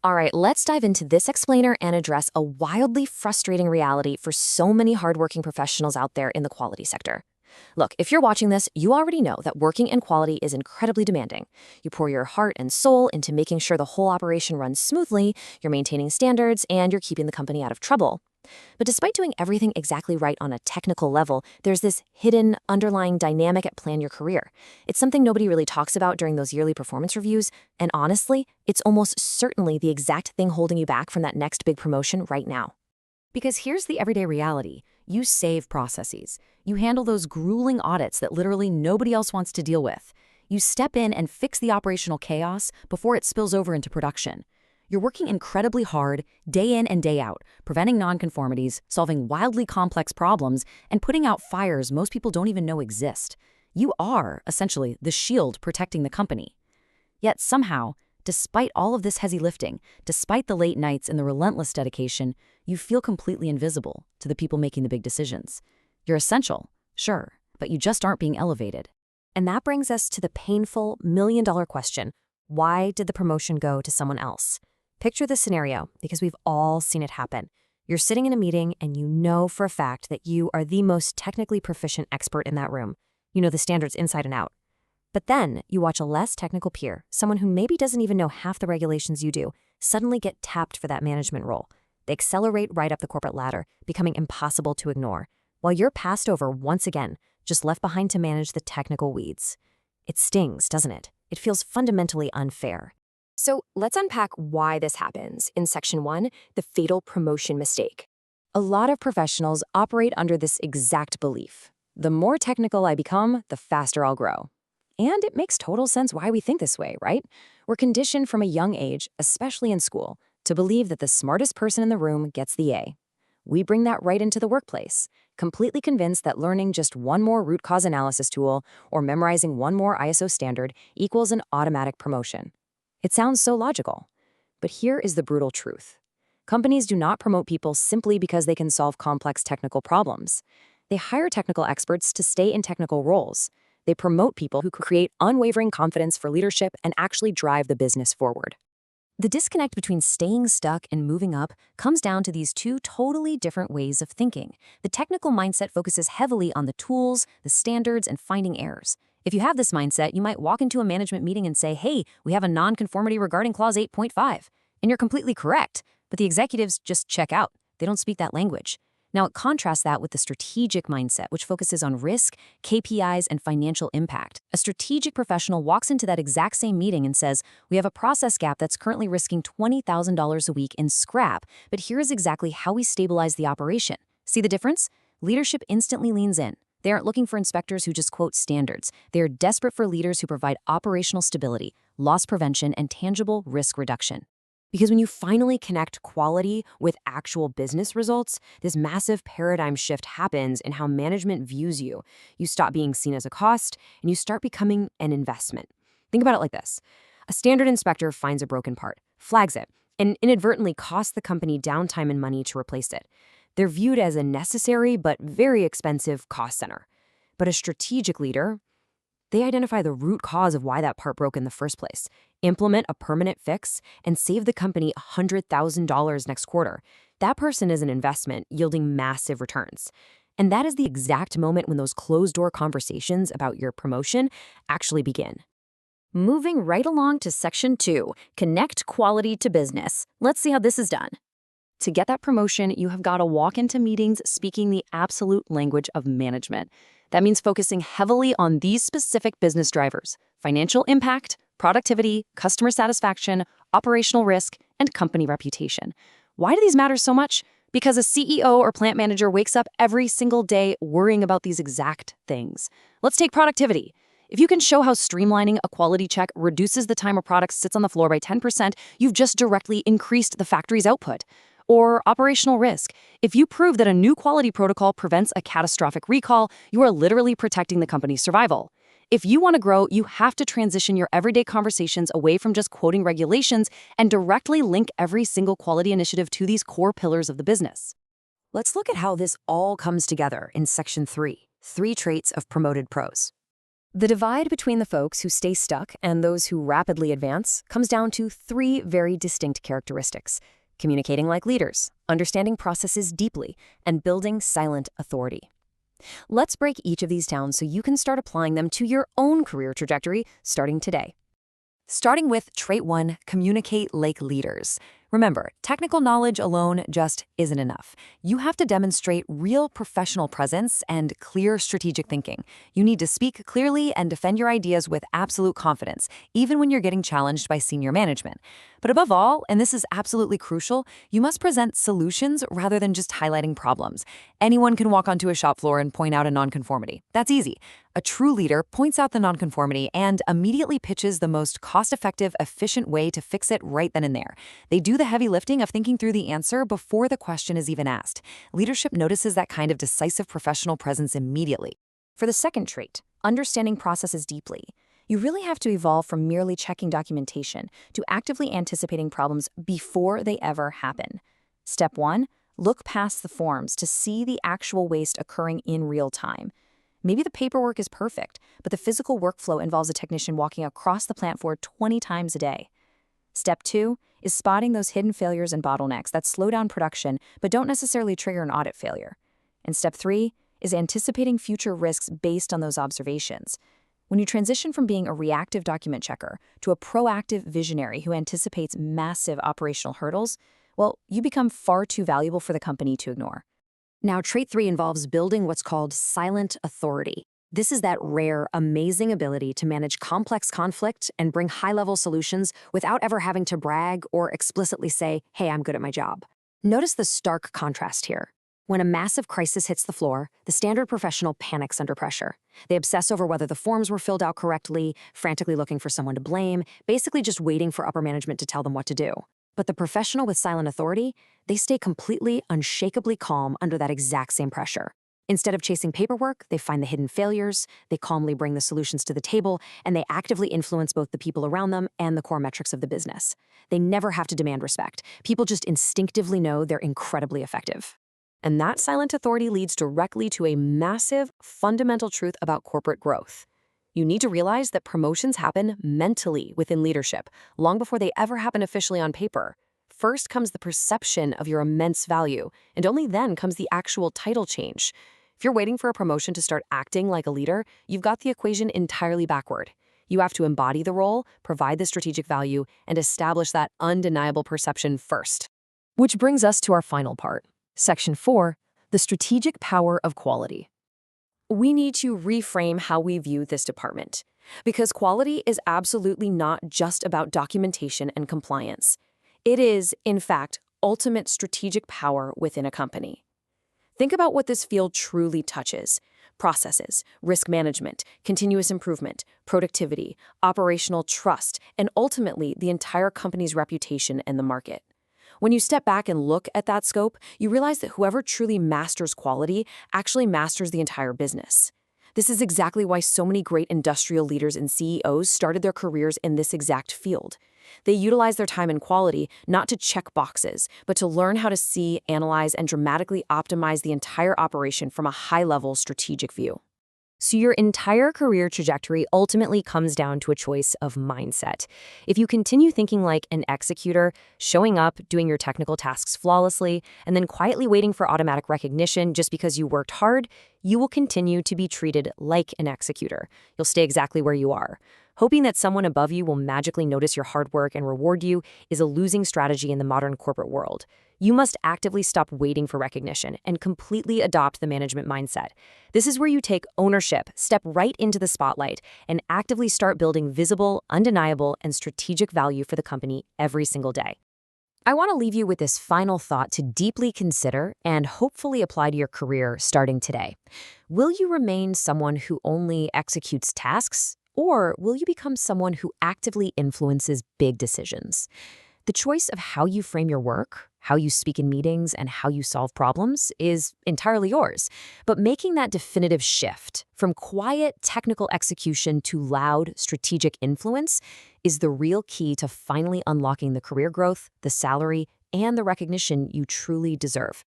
All right, let's dive into this explainer and address a wildly frustrating reality for so many hardworking professionals out there in the quality sector. Look, if you're watching this, you already know that working in quality is incredibly demanding. You pour your heart and soul into making sure the whole operation runs smoothly, you're maintaining standards, and you're keeping the company out of trouble. But despite doing everything exactly right on a technical level, there's this hidden, underlying dynamic at play in your career. It's something nobody really talks about during those yearly performance reviews, and honestly, it's almost certainly the exact thing holding you back from that next big promotion right now. Because here's the everyday reality. You save processes. You handle those grueling audits that literally nobody else wants to deal with. You step in and fix the operational chaos before it spills over into production. You're working incredibly hard, day in and day out, preventing nonconformities, solving wildly complex problems, and putting out fires most people don't even know exist. You are, essentially, the shield protecting the company. Yet somehow, despite all of this heavy lifting, despite the late nights and the relentless dedication, you feel completely invisible to the people making the big decisions. You're essential, sure, but you just aren't being elevated. And that brings us to the painful million-dollar question: why did the promotion go to someone else? Picture this scenario, because we've all seen it happen. You're sitting in a meeting and you know for a fact that you are the most technically proficient expert in that room. You know the standards inside and out. But then you watch a less technical peer, someone who maybe doesn't even know half the regulations you do, suddenly get tapped for that management role. They accelerate right up the corporate ladder, becoming impossible to ignore, while you're passed over once again, just left behind to manage the technical weeds. It stings, doesn't it? It feels fundamentally unfair. So let's unpack why this happens in Section 1, the fatal promotion mistake. A lot of professionals operate under this exact belief. The more technical I become, the faster I'll grow. And it makes total sense why we think this way, right? We're conditioned from a young age, especially in school, to believe that the smartest person in the room gets the A. We bring that right into the workplace, completely convinced that learning just one more root cause analysis tool or memorizing one more ISO standard equals an automatic promotion. It sounds so logical. But here is the brutal truth. Companies do not promote people simply because they can solve complex technical problems. They hire technical experts to stay in technical roles. They promote people who create unwavering confidence for leadership and actually drive the business forward. The disconnect between staying stuck and moving up comes down to these two totally different ways of thinking. The technical mindset focuses heavily on the tools, the standards, and finding errors. If you have this mindset, you might walk into a management meeting and say, "Hey, we have a nonconformity regarding clause 8.5. And you're completely correct, but the executives just check out. They don't speak that language. Now, it contrasts that with the strategic mindset, which focuses on risk, KPIs, and financial impact. A strategic professional walks into that exact same meeting and says, "We have a process gap that's currently risking $20,000 a week in scrap, but here is exactly how we stabilize the operation." See the difference? Leadership instantly leans in. They aren't looking for inspectors who just quote standards. They are desperate for leaders who provide operational stability, loss prevention, and tangible risk reduction. Because when you finally connect quality with actual business results, this massive paradigm shift happens in how management views you. You stop being seen as a cost, and you start becoming an investment. Think about it like this. A standard inspector finds a broken part, flags it, and inadvertently costs the company downtime and money to replace it. They're viewed as a necessary but very expensive cost center. But a strategic leader, they identify the root cause of why that part broke in the first place, implement a permanent fix, and save the company $100,000 next quarter. That person is an investment yielding massive returns. And that is the exact moment when those closed-door conversations about your promotion actually begin. Moving right along to Section 2, connect quality to business. Let's see how this is done. To get that promotion, you have got to walk into meetings speaking the absolute language of management. That means focusing heavily on these specific business drivers: financial impact, productivity, customer satisfaction, operational risk, and company reputation. Why do these matter so much? Because a CEO or plant manager wakes up every single day worrying about these exact things. Let's take productivity. If you can show how streamlining a quality check reduces the time a product sits on the floor by 10%, you've just directly increased the factory's output. Or operational risk. If you prove that a new quality protocol prevents a catastrophic recall, you are literally protecting the company's survival. If you want to grow, you have to transition your everyday conversations away from just quoting regulations and directly link every single quality initiative to these core pillars of the business. Let's look at how this all comes together in Section 3, 3 traits of promoted pros. The divide between the folks who stay stuck and those who rapidly advance comes down to three very distinct characteristics: communicating like leaders, understanding processes deeply, and building silent authority. Let's break each of these down so you can start applying them to your own career trajectory starting today. Starting with trait 1, communicate like leaders. Remember, technical knowledge alone just isn't enough. You have to demonstrate real professional presence and clear strategic thinking. You need to speak clearly and defend your ideas with absolute confidence, even when you're getting challenged by senior management. But above all, and this is absolutely crucial, you must present solutions rather than just highlighting problems. Anyone can walk onto a shop floor and point out a nonconformity. That's easy. A true leader points out the nonconformity and immediately pitches the most cost-effective, efficient way to fix it right then and there. They do the heavy lifting of thinking through the answer before the question is even asked. Leadership notices that kind of decisive professional presence immediately. For the second trait, understanding processes deeply, you really have to evolve from merely checking documentation to actively anticipating problems before they ever happen. Step 1, look past the forms to see the actual waste occurring in real time. Maybe the paperwork is perfect, but the physical workflow involves a technician walking across the plant floor 20 times a day. Step 2 is spotting those hidden failures and bottlenecks that slow down production but don't necessarily trigger an audit failure. And step 3 is anticipating future risks based on those observations. When you transition from being a reactive document checker to a proactive visionary who anticipates massive operational hurdles, well, you become far too valuable for the company to ignore. Now, trait 3 involves building what's called silent authority. This is that rare, amazing ability to manage complex conflict and bring high-level solutions without ever having to brag or explicitly say, "Hey, I'm good at my job." Notice the stark contrast here. When a massive crisis hits the floor, the standard professional panics under pressure. They obsess over whether the forms were filled out correctly, frantically looking for someone to blame, basically just waiting for upper management to tell them what to do. But the professional with silent authority, they stay completely, unshakably calm under that exact same pressure. Instead of chasing paperwork, they find the hidden failures, they calmly bring the solutions to the table, and they actively influence both the people around them and the core metrics of the business. They never have to demand respect. People just instinctively know they're incredibly effective. And that silent authority leads directly to a massive, fundamental truth about corporate growth. You need to realize that promotions happen mentally within leadership, long before they ever happen officially on paper. First comes the perception of your immense value, and only then comes the actual title change. If you're waiting for a promotion to start acting like a leader, you've got the equation entirely backward. You have to embody the role, provide the strategic value, and establish that undeniable perception first. Which brings us to our final part. Section 4, the strategic power of quality. We need to reframe how we view this department, because quality is absolutely not just about documentation and compliance. It is, in fact, ultimate strategic power within a company. Think about what this field truly touches: processes, risk management, continuous improvement, productivity, operational trust, and ultimately the entire company's reputation in the market. When you step back and look at that scope, you realize that whoever truly masters quality actually masters the entire business. This is exactly why so many great industrial leaders and CEOs started their careers in this exact field. They utilize their time in quality not to check boxes, but to learn how to see, analyze, and dramatically optimize the entire operation from a high-level strategic view. So your entire career trajectory ultimately comes down to a choice of mindset. If you continue thinking like an executor, showing up, doing your technical tasks flawlessly, and then quietly waiting for automatic recognition just because you worked hard, you will continue to be treated like an executor. You'll stay exactly where you are. Hoping that someone above you will magically notice your hard work and reward you is a losing strategy in the modern corporate world. You must actively stop waiting for recognition and completely adopt the management mindset. This is where you take ownership, step right into the spotlight, and actively start building visible, undeniable, and strategic value for the company every single day. I want to leave you with this final thought to deeply consider and hopefully apply to your career starting today. Will you remain someone who only executes tasks, or will you become someone who actively influences big decisions? The choice of how you frame your work, how you speak in meetings, and how you solve problems is entirely yours. But making that definitive shift from quiet technical execution to loud strategic influence is the real key to finally unlocking the career growth, the salary, and the recognition you truly deserve.